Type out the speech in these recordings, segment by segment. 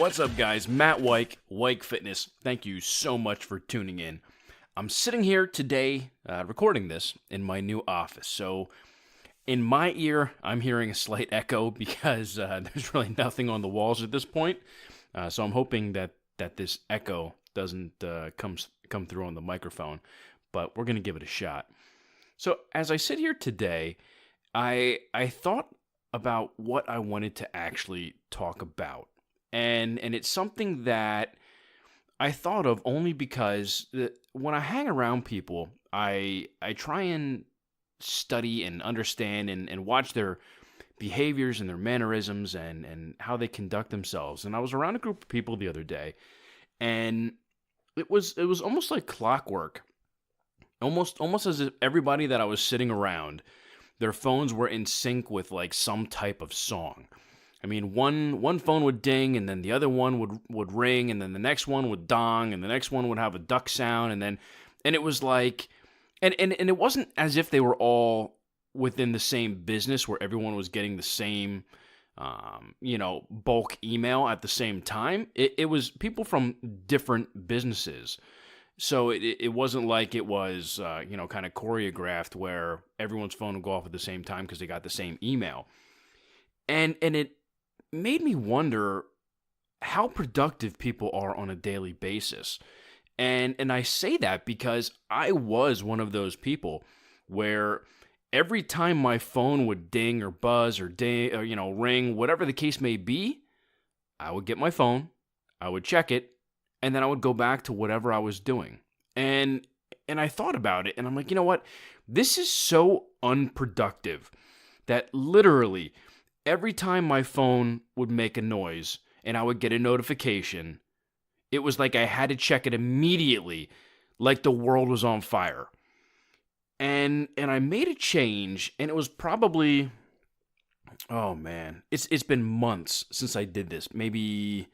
What's up, guys? Matt Weik, Weik Fitness. Thank you so much for tuning in. I'm sitting here today recording this in my new office. So in my ear, I'm hearing a slight echo because there's really nothing on the walls at this point. So I'm hoping that this echo doesn't come through on the microphone, but we're going to give it a shot. So as I sit here today, I thought about what I wanted to actually talk about. And it's something that I thought of only because when I hang around people, I try and study and understand and watch their behaviors and their mannerisms and how they conduct themselves. And I was around a group of people the other day, and it was almost like clockwork. Almost as if everybody that I was sitting around, their phones were in sync with like some type of song. I mean, one phone would ding, and then the other one would ring, and then the next one would dong, and the next one would have a duck sound, and it was like, and it wasn't as if they were all within the same business where everyone was getting the same, bulk email at the same time. It was people from different businesses. So it wasn't like it was, kind of choreographed where everyone's phone would go off at the same time because they got the same email. And it made me wonder how productive people are on a daily basis. And I say that because I was one of those people where every time my phone would ding or buzz or ding or, ring, whatever the case may be, I would get my phone, I would check it, and then I would go back to whatever I was doing. And I thought about it, and I'm like, you know what? This is so unproductive that literally every time my phone would make a noise and I would get a notification, it was like I had to check it immediately, like the world was on fire. And I made a change, and it was probably, oh man, it's been months since I did this, maybe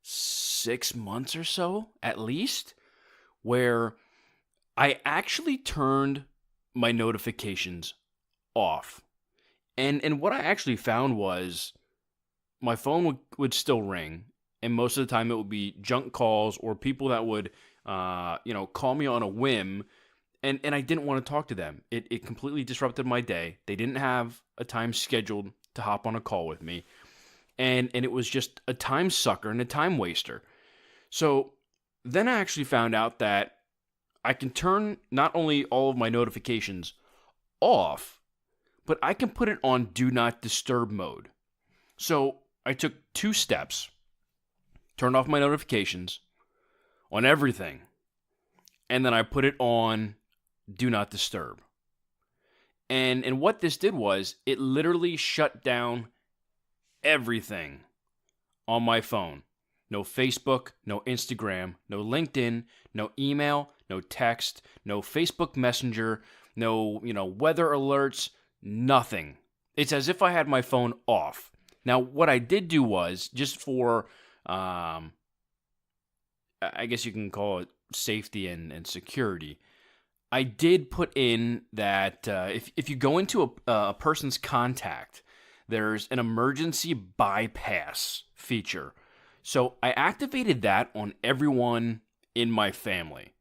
6 months or so, at least, where I actually turned my notifications off. And what I actually found was my phone would still ring, and most of the time it would be junk calls or people that would, call me on a whim, and I didn't want to talk to them. It completely disrupted my day. They didn't have a time scheduled to hop on a call with me, and it was just a time sucker and a time waster. So then I actually found out that I can turn not only all of my notifications off, but I can put it on Do Not Disturb mode. So I took 2 steps, turned off my notifications on everything, and then I put it on Do Not Disturb. And what this did was it literally shut down everything on my phone. No Facebook, no Instagram, no LinkedIn, no email, no text, no Facebook Messenger, no, weather alerts, nothing. It's as if I had my phone off. Now, what I did do was, just for, I guess you can call it safety and security, I did put in that if you go into a person's contact, there's an emergency bypass feature. So I activated that on everyone in my family.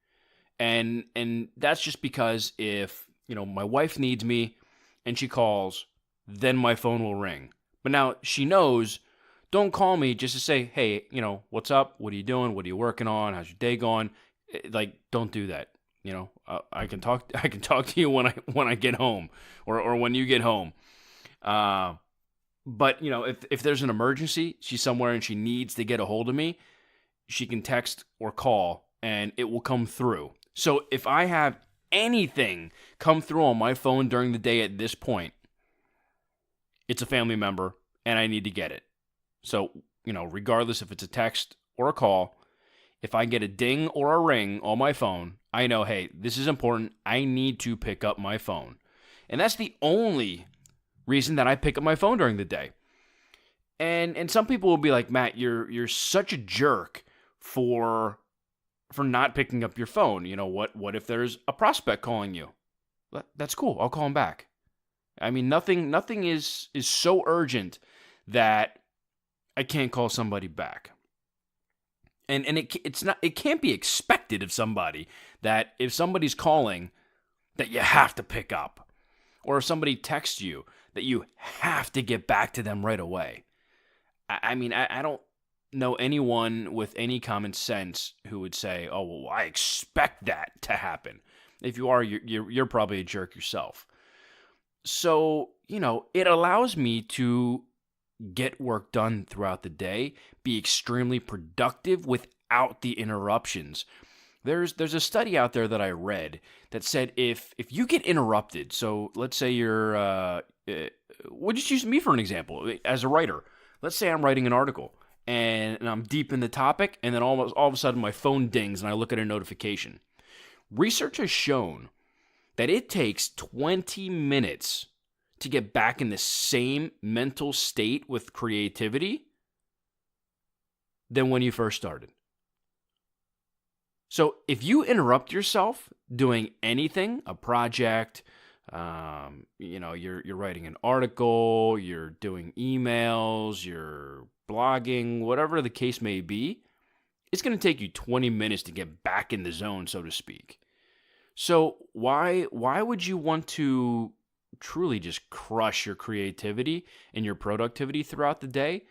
And that's just because if, my wife needs me and she calls, then my phone will ring. But now she knows, don't call me just to say, hey, what's up? What are you doing? What are you working on? How's your day going? Like, don't do that. I can talk to you when I get home or when you get home. But, if there's an emergency, she's somewhere and she needs to get a hold of me, she can text or call and it will come through. So if I have anything come through on my phone during the day at this point, it's a family member and I need to get it. So, regardless if it's a text or a call, if I get a ding or a ring on my phone, I know, hey, this is important. I need to pick up my phone. And that's the only reason that I pick up my phone during the day. And some people will be like, Matt, you're such a jerk for not picking up your phone. What if there's a prospect calling you? That's cool. I'll call him back. I mean, nothing is so urgent that I can't call somebody back. And it can't be expected of somebody that if somebody's calling that you have to pick up, or if somebody texts you that you have to get back to them right away. I mean, I don't know anyone with any common sense who would say, "Oh, well, I expect that to happen." If you are, you're probably a jerk yourself. So, it allows me to get work done throughout the day, be extremely productive without the interruptions. There's a study out there that I read that said if you get interrupted, so let's say we'll just use me for an example as a writer. Let's say I'm writing an article and I'm deep in the topic, and then all of a sudden my phone dings and I look at a notification. Research has shown that it takes 20 minutes to get back in the same mental state with creativity than when you first started. So if you interrupt yourself doing anything, a project, you're writing an article, you're doing emails, you're blogging, whatever the case may be, it's going to take you 20 minutes to get back in the zone, so to speak. So why would you want to truly just crush your creativity and your productivity throughout the day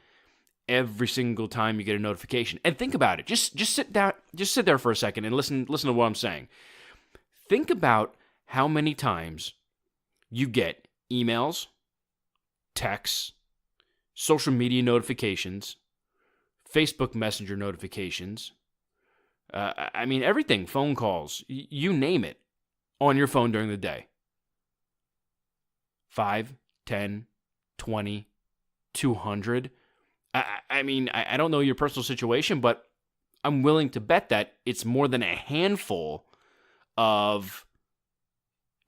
every single time you get a notification? And think about it. Just sit there for a second and listen to what I'm saying. Think about how many times you get emails, texts, social media notifications, Facebook Messenger notifications. Everything, phone calls, you name it, on your phone during the day. 5, 10, 20, 200. I don't know your personal situation, but I'm willing to bet that it's more than a handful of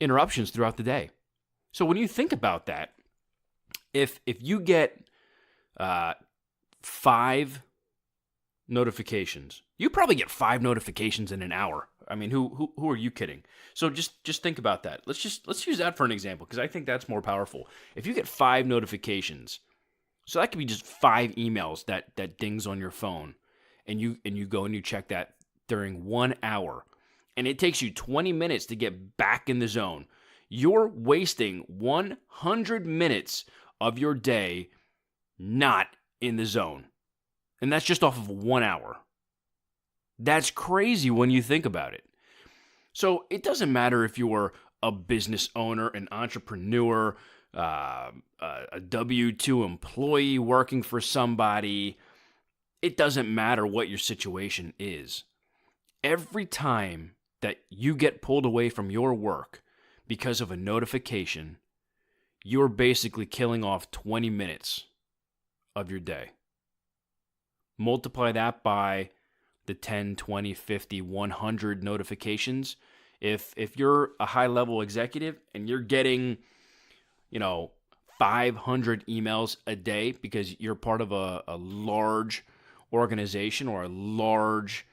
interruptions throughout the day. So when you think about that, if you get 5 notifications, you probably get 5 notifications in an hour. I mean, who are you kidding? So just think about that. Let's use that for an example, because I think that's more powerful. If you get 5 notifications, so that could be just 5 emails that dings on your phone, and you go and you check that during 1 hour, and it takes you 20 minutes to get back in the zone. You're wasting 100 minutes of your day not in the zone. And that's just off of 1 hour. That's crazy when you think about it. So it doesn't matter if you're a business owner, an entrepreneur, a W-2 employee working for somebody. It doesn't matter what your situation is. Every time that you get pulled away from your work because of a notification, you're basically killing off 20 minutes of your day. Multiply that by the 10, 20, 50, 100 notifications. If you're a high-level executive and you're getting, 500 emails a day because you're part of a large organization or a large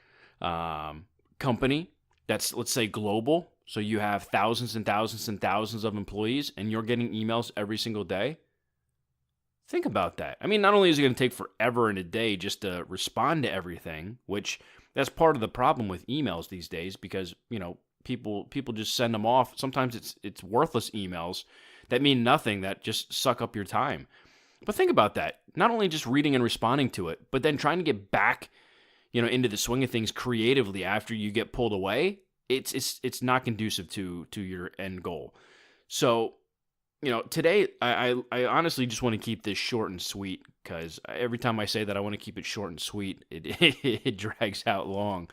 company that's, let's say, global, so you have thousands and thousands and thousands of employees and you're getting emails every single day, think about that. I mean, not only is it going to take forever in a day just to respond to everything, which that's part of the problem with emails these days, because, people just send them off. Sometimes it's worthless emails that mean nothing, that just suck up your time. But think about that. Not only just reading and responding to it, but then trying to get back, into the swing of things creatively after you get pulled away. It's not conducive to your end goal. So, today I honestly just want to keep this short and sweet, because every time I say that I want to keep it short and sweet, it drags out long.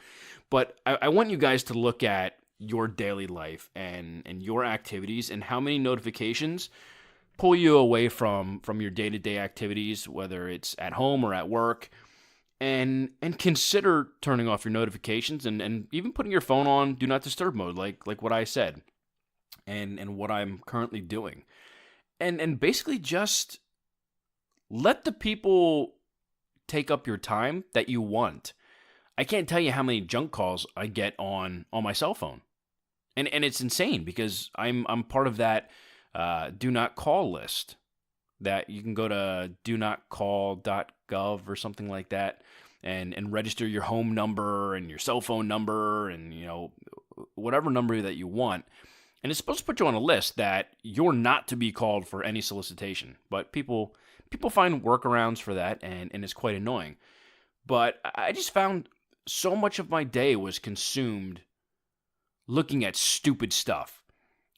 But I want you guys to look at your daily life and your activities and how many notifications pull you away from your day-to-day activities, whether it's at home or at work, and consider turning off your notifications and even putting your phone on do not disturb mode, like what I said and what I'm currently doing. And basically just let the people take up your time that you want. I can't tell you how many junk calls I get on my cell phone. And it's insane, because I'm part of that do not call list that you can go to donotcall.gov or something like that. and register your home number and your cell phone number and, whatever number that you want. And it's supposed to put you on a list that you're not to be called for any solicitation. But people find workarounds for that, and it's quite annoying. But I just found so much of my day was consumed looking at stupid stuff.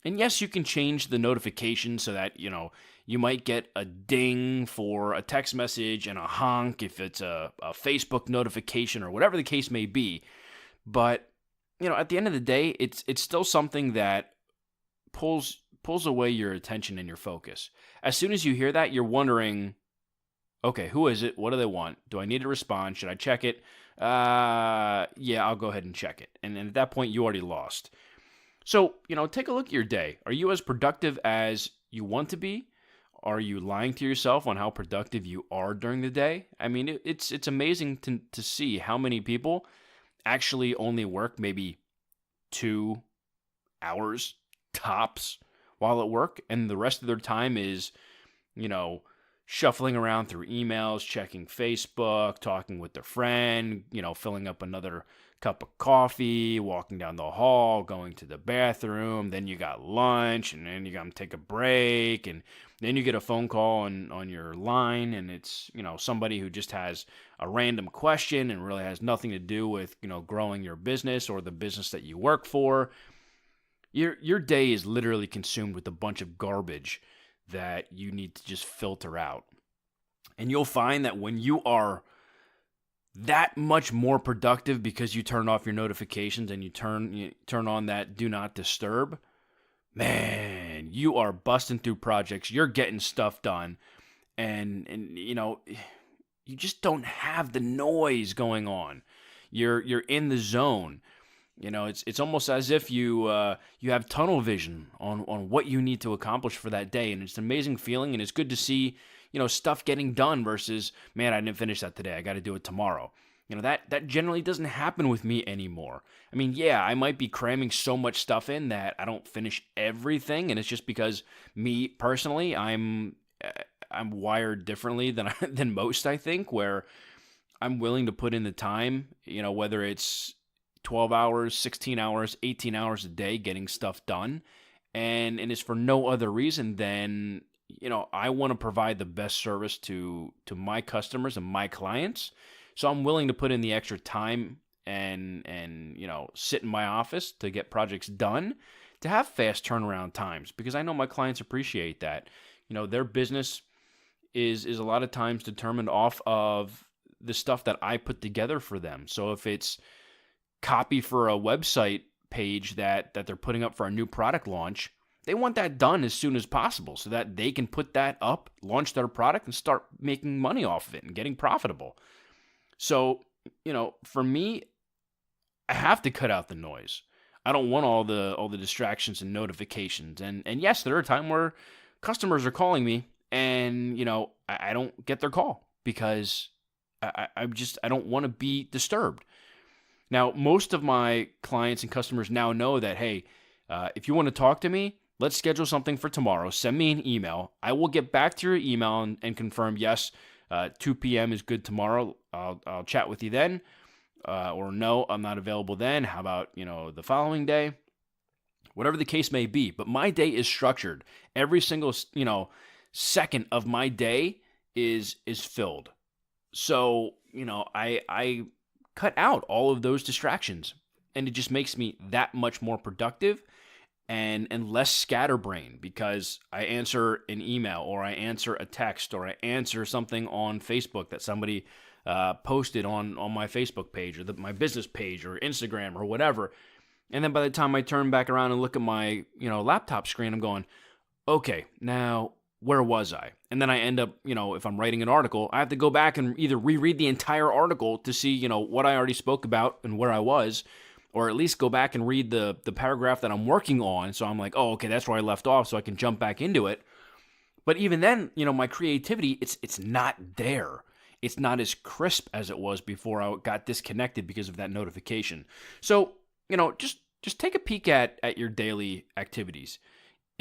And yes, you can change the notification so that, you might get a ding for a text message and a honk if it's a Facebook notification or whatever the case may be. But, at the end of the day, it's still something that pulls away your attention and your focus. As soon as you hear that, you're wondering, okay, who is it? What do they want? Do I need to respond? Should I check it? Yeah, I'll go ahead and check it. And at that point, you already lost. So, take a look at your day. Are you as productive as you want to be? Are you lying to yourself on how productive you are during the day? I mean, it's amazing to see how many people actually only work maybe 2 hours tops while at work, and the rest of their time is, shuffling around through emails, checking Facebook, talking with their friend, filling up another cup of coffee, walking down the hall, going to the bathroom, then you got lunch, and then you got to take a break, and then you get a phone call on your line, and it's, somebody who just has a random question and really has nothing to do with, growing your business or the business that you work for. Your day is literally consumed with a bunch of garbage that you need to just filter out. And you'll find that when you are that much more productive because you turn off your notifications and you turn on that do not disturb, man, you are busting through projects, you're getting stuff done, and you just don't have the noise going on. You're in the zone. It's almost as if you have tunnel vision on what you need to accomplish for that day, and it's an amazing feeling, and it's good to see stuff getting done versus, man, I didn't finish that today, I got to do it tomorrow. That generally doesn't happen with me anymore. I mean, yeah, I might be cramming so much stuff in that I don't finish everything, and it's just because me personally, I'm wired differently than most, I think, where I'm willing to put in the time, whether it's 12 hours, 16 hours, 18 hours a day getting stuff done. And it's for no other reason than, I want to provide the best service to my customers and my clients. So I'm willing to put in the extra time and sit in my office to get projects done, to have fast turnaround times, because I know my clients appreciate that. Their business is a lot of times determined off of the stuff that I put together for them. So if it's copy for a website page that they're putting up for a new product launch, they want that done as soon as possible so that they can put that up, launch their product, and start making money off of it and getting profitable. So, for me, I have to cut out the noise. I don't want all the distractions and notifications. And yes, there are times where customers are calling me and, I don't get their call because I don't want to be disturbed. Now, most of my clients and customers now know that, hey, if you want to talk to me, let's schedule something for tomorrow. Send me an email. I will get back to your email and confirm, yes, 2 p.m. is good tomorrow. I'll chat with you then. Or no, I'm not available then. How about, the following day? Whatever the case may be. But my day is structured. Every single, second of my day is filled. So, I cut out all of those distractions, and it just makes me that much more productive and less scatterbrained, because I answer an email or I answer a text or I answer something on Facebook that somebody posted on my Facebook page or my business page or Instagram or whatever. And then by the time I turn back around and look at my laptop screen, I'm going, okay, now where was I? And then I end up, if I'm writing an article, I have to go back and either reread the entire article to see, what I already spoke about and where I was, or at least go back and read the paragraph that I'm working on. So I'm like, oh, okay, that's where I left off, so I can jump back into it. But even then, my creativity, it's not there. It's not as crisp as it was before I got disconnected because of that notification. So, just take a peek at your daily activities.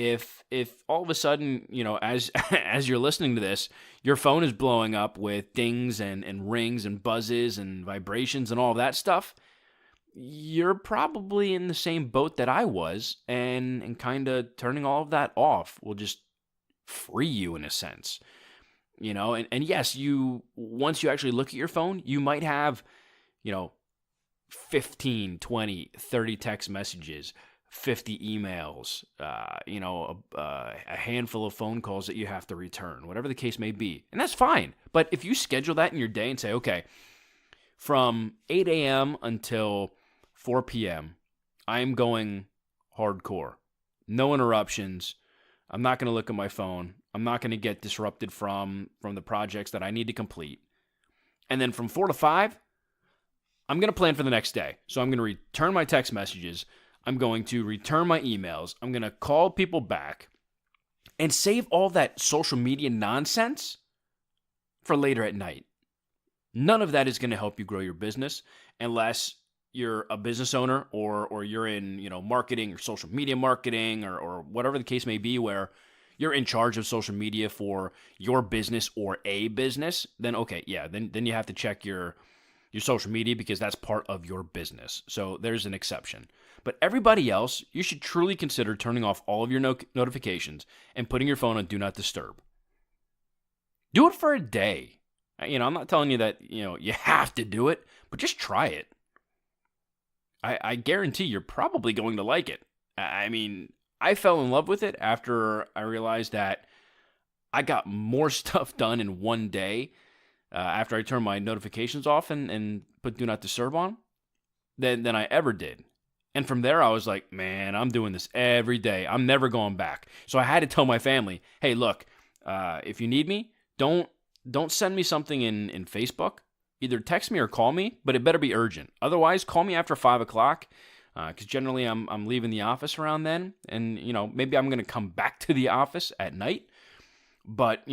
If all of a sudden, as as you're listening to this, your phone is blowing up with dings and rings and buzzes and vibrations and all that stuff, you're probably in the same boat that I was, and kind of turning all of that off will just free you in a sense. And yes, once you actually look at your phone, you might have, you know, 15, 20, 30 text messages, 50 emails, a handful of phone calls that you have to return, whatever the case may be. And that's fine. But if you schedule that in your day and say, okay, from 8 a.m. until 4 p.m., I'm going hardcore. No interruptions. I'm not going to look at my phone. I'm not going to get disrupted from the projects that I need to complete. And then from 4 to 5, I'm going to plan for the next day. So I'm going to return my text messages. I'm going to return my emails. I'm going to call people back and save all that social media nonsense for later at night. None of that is going to help you grow your business unless you're a business owner or you're in, marketing or social media marketing or whatever the case may be, where you're in charge of social media for your business or a business. Then okay, yeah, then you have to check your social media because that's part of your business. So there's an exception. But everybody else, you should truly consider turning off all of your notifications and putting your phone on Do Not Disturb. Do it for a day. I'm not telling you that, you have to do it, but just try it. I guarantee you're probably going to like it. I mean, I fell in love with it after I realized that I got more stuff done in one day after I turned my notifications off and put Do Not Disturb on than I ever did. And from there, I was like, man, I'm doing this every day. I'm never going back. So I had to tell my family, hey, look, if you need me, don't send me something in Facebook. Either text me or call me, but it better be urgent. Otherwise, call me after 5 o'clock, because generally I'm leaving the office around then. And, maybe I'm going to come back to the office at night. But,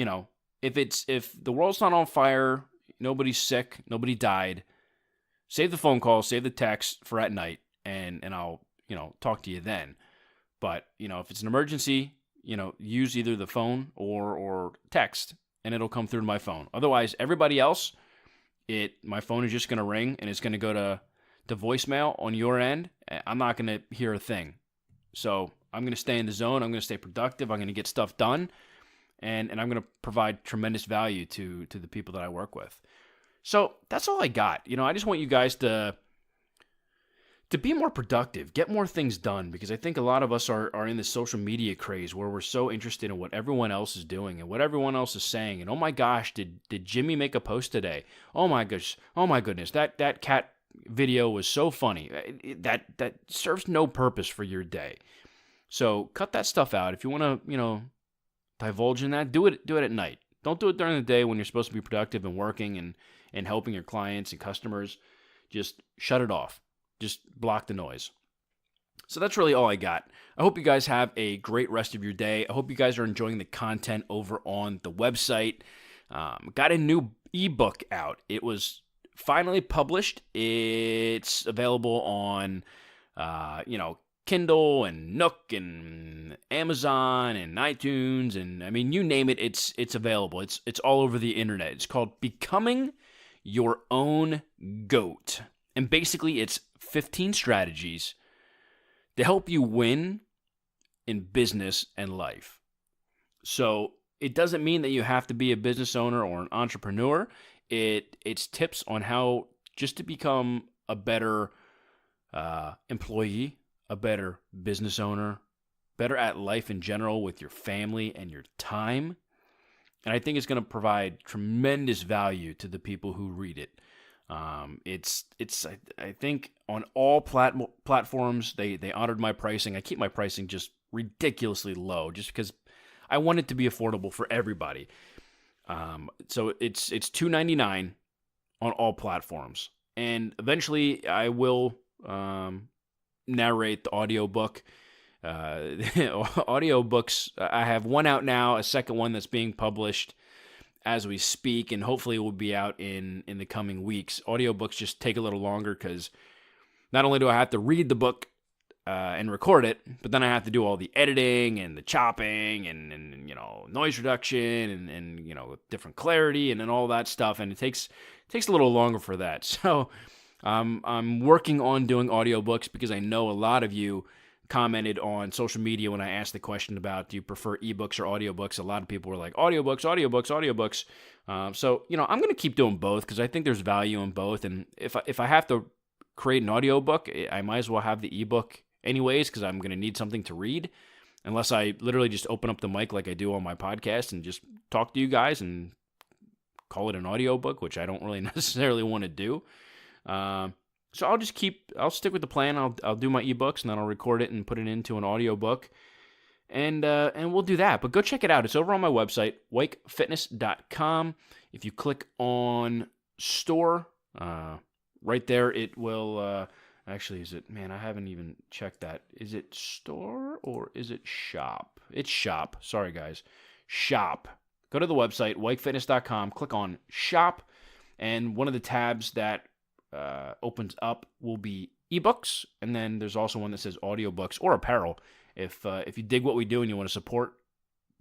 if the world's not on fire, nobody's sick, nobody died, save the phone call, save the text for at night, and I'll, talk to you then. But, if it's an emergency, use either the phone or text, and it'll come through to my phone. Otherwise, everybody else, my phone is just going to ring, and it's going to go to voicemail on your end. I'm not going to hear a thing. So I'm going to stay in the zone. I'm going to stay productive. I'm going to get stuff done. And I'm going to provide tremendous value to the people that I work with. So that's all I got. I just want you guys to be more productive, get more things done, because I think a lot of us are in this social media craze where we're so interested in what everyone else is doing and what everyone else is saying. And oh my gosh, did Jimmy make a post today? Oh my goodness, that cat video was so funny. That serves no purpose for your day. So cut that stuff out. If you want to, divulge in that, do it at night. Don't do it during the day when you're supposed to be productive and working and helping your clients and customers. Just shut it off. Just block the noise. So that's really all I got. I hope you guys have a great rest of your day. I hope you guys are enjoying the content over on the website. Got a new ebook out. It was finally published. It's available on, Kindle and Nook and Amazon and iTunes, and I mean, you name it, it's available. It's all over the internet. It's called Becoming Your Own GOAT. And basically, it's 15 strategies to help you win in business and life. So it doesn't mean that you have to be a business owner or an entrepreneur. It's tips on how just to become a better employee, a better business owner, better at life in general with your family and your time. And I think it's going to provide tremendous value to the people who read it. I think on all platforms, they honored my pricing. I keep my pricing just ridiculously low just because I want it to be affordable for everybody. So it's $2.99 on all platforms. And eventually I will narrate the audiobook. Audiobooks, I have one out now, a second one that's being published as we speak, and hopefully it will be out in the coming weeks. Audiobooks just take a little longer because not only do I have to read the book, and record it, but then I have to do all the editing and the chopping and noise reduction and different clarity and all that stuff, and it takes a little longer for that. So I'm working on doing audiobooks because I know a lot of you commented on social media when I asked the question about, do you prefer ebooks or audiobooks? A lot of people were like, audiobooks. So, I'm going to keep doing both because I think there's value in both. And if I have to create an audiobook, I might as well have the ebook anyways, because I'm going to need something to read, unless I literally just open up the mic like I do on my podcast and just talk to you guys and call it an audiobook, which I don't really necessarily want to do. So I'll stick with the plan. I'll do my ebooks and then I'll record it and put it into an audiobook. And we'll do that. But go check it out. It's over on my website, weikfitness.com. If you click on store, right there, it will, actually, I haven't even checked that. Is it store or is it shop? It's shop. Sorry, guys. Shop. Go to the website, weikfitness.com, click on shop, and one of the tabs that opens up will be ebooks, and then there's also one that says audiobooks or apparel. If you dig what we do and you want to support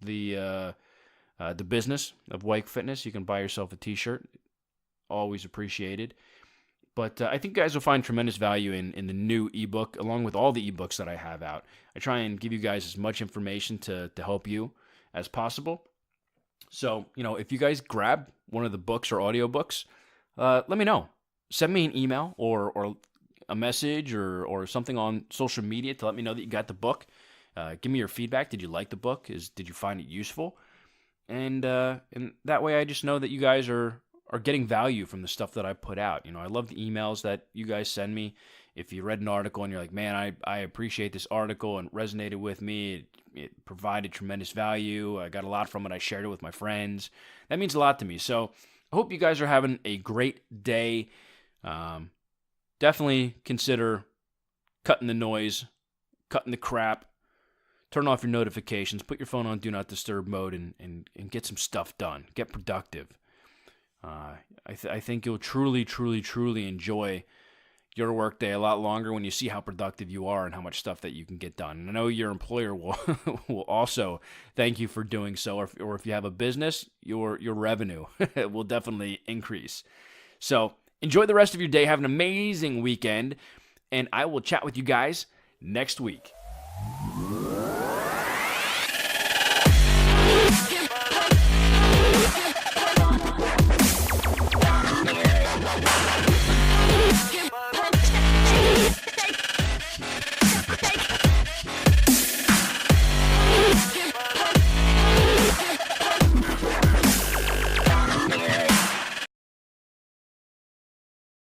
the business of Weik Fitness, you can buy yourself a t-shirt. Always appreciated. But I think you guys will find tremendous value in the new ebook, along with all the ebooks that I have out. I try and give you guys as much information to help you as possible. So, if you guys grab one of the books or audiobooks, let me know. Send me an email or a message or something on social media to let me know that you got the book. Give me your feedback. Did you like the book? Did you find it useful? And that way I just know that you guys are getting value from the stuff that I put out. I love the emails that you guys send me. If you read an article and you're like, man, I appreciate this article and it resonated with me. It provided tremendous value. I got a lot from it. I shared it with my friends. That means a lot to me. So I hope you guys are having a great day. Definitely consider cutting the noise, cutting the crap, turn off your notifications, put your phone on Do Not Disturb mode, and get some stuff done. Get productive. I think you'll truly, truly, truly enjoy your workday a lot longer when you see how productive you are and how much stuff that you can get done. And I know your employer will will also thank you for doing so, or if you have a business, your revenue will definitely increase. So enjoy the rest of your day. Have an amazing weekend, and I will chat with you guys next week.